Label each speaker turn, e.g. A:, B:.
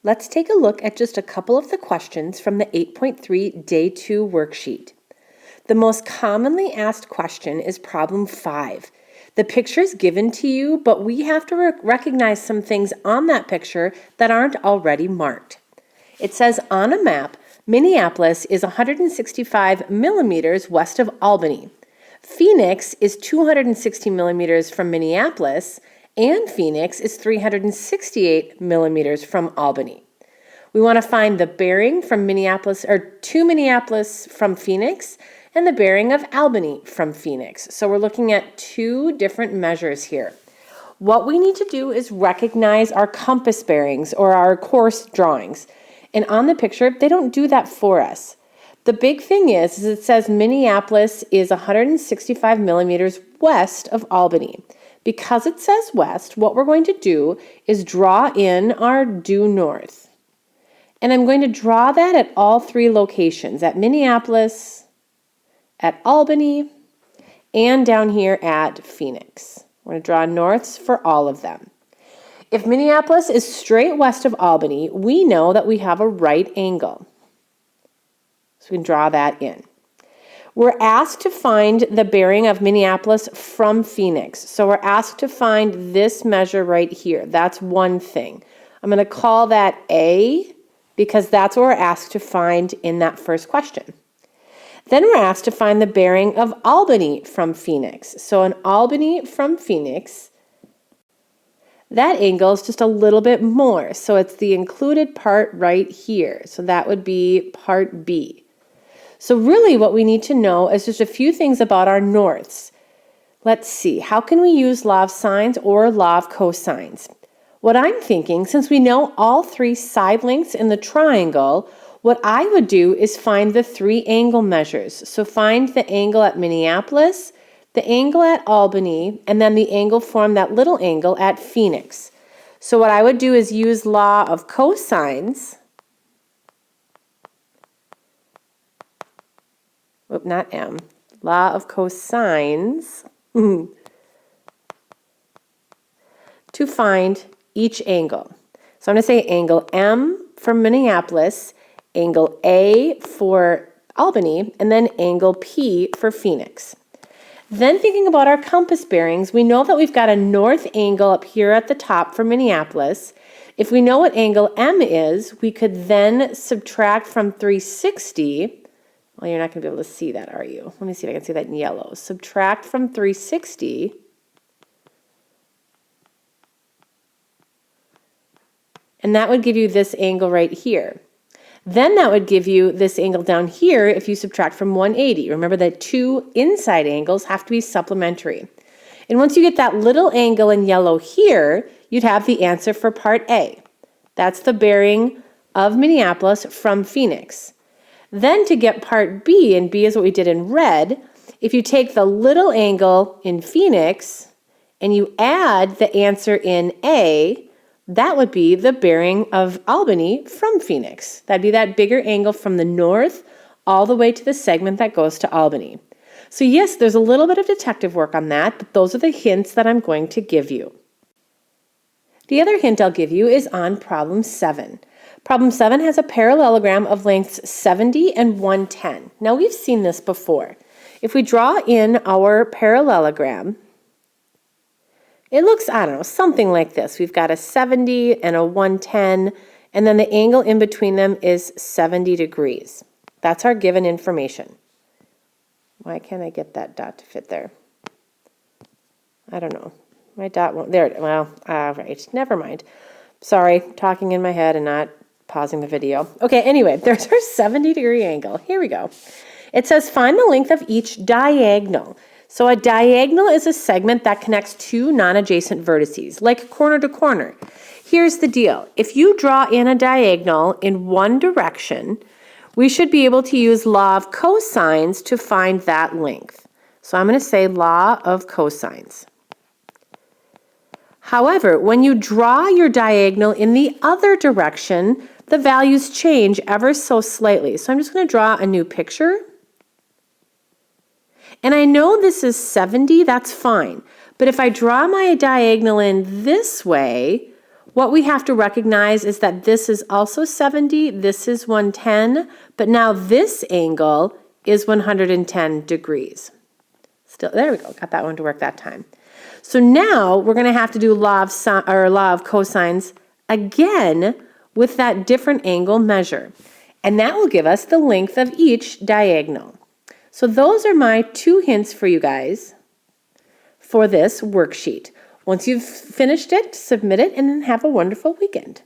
A: Let's take a look at just a couple of the questions from the 8.3 Day 2 worksheet. The most commonly asked question is problem 5. The picture is given to you, but we have to recognize some things on that picture that aren't already marked. It says on a map, Minneapolis is 165 millimeters west of Albany. Phoenix is 260 millimeters from Minneapolis, and Phoenix is 368 millimeters from Albany. We want to find the bearing from Minneapolis, or to Minneapolis from Phoenix, and the bearing of Albany from Phoenix. So we're looking at two different measures here. What we need to do is recognize our compass bearings or our course drawings. And on the picture, they don't do that for us. The big thing is it says Minneapolis is 165 millimeters west of Albany. Because it says west, what we're going to do is draw in our due north. And I'm going to draw that at all three locations, at Minneapolis, at Albany, and down here at Phoenix. We're going to draw norths for all of them. If Minneapolis is straight west of Albany, we know that we have a right angle. So we can draw that in. We're asked to find the bearing of Minneapolis from Phoenix. So we're asked to find this measure right here. That's one thing. I'm going to call that A because that's what we're asked to find in that first question. Then we're asked to find the bearing of Albany from Phoenix. So in Albany from Phoenix, that angle is just a little bit more. So it's the included part right here. So that would be part B. So really what we need to know is just a few things about our norths. Let's see, how can we use law of sines or law of cosines? What I'm thinking, since we know all three side lengths in the triangle, what I would do is find the three angle measures. So find the angle at Minneapolis, the angle at Albany, and then the angle from that little angle at Phoenix. So what I would do is use law of cosines. Not M, law of cosines to find each angle. So I'm going to say angle M for Minneapolis, angle A for Albany, and then angle P for Phoenix. Then thinking about our compass bearings, we know that we've got a north angle up here at the top for Minneapolis. If we know what angle M is, we could then subtract from 360. Well, you're not going to be able to see that, are you? Let me see if I can see that in yellow. Subtract from 360. And that would give you this angle right here. Then that would give you this angle down here if you subtract from 180. Remember that two inside angles have to be supplementary. And once you get that little angle in yellow here, you'd have the answer for part A. That's the bearing of Minneapolis from Phoenix. Then to get part B, and B is what we did in red, if you take the little angle in Phoenix and you add the answer in A, that would be the bearing of Albany from Phoenix. That'd be that bigger angle from the north all the way to the segment that goes to Albany. So yes, there's a little bit of detective work on that, but those are the hints that I'm going to give you. The other hint I'll give you is on problem 7. Problem 7 has a parallelogram of lengths 70 and 110. Now we've seen this before. If we draw in our parallelogram, it looks, I don't know, something like this. We've got a 70 and a 110, and then the angle in between them is 70 degrees. That's our given information. Why can't I get that dot to fit there? I don't know. My dot won't, there, well, right, never mind. Sorry, talking in my head and not pausing the video. Okay, anyway, there's our 70-degree angle. Here we go. It says find the length of each diagonal. So a diagonal is a segment that connects two non-adjacent vertices, like corner to corner. Here's the deal. If you draw in a diagonal in one direction, we should be able to use law of cosines to find that length. So I'm going to say law of cosines. However, when you draw your diagonal in the other direction, the values change ever so slightly. So I'm just going to draw a new picture. And I know this is 70, that's fine. But if I draw my diagonal in this way, What we have to recognize is that this is also 70, this is 110, but now this angle is 110 degrees. Still, there we go, got that one to work that time. So now we're going to have to do law of cosines again with that different angle measure. And that will give us the length of each diagonal. So those are my 2 hints for you guys for this worksheet. Once you've finished it, submit it and have a wonderful weekend.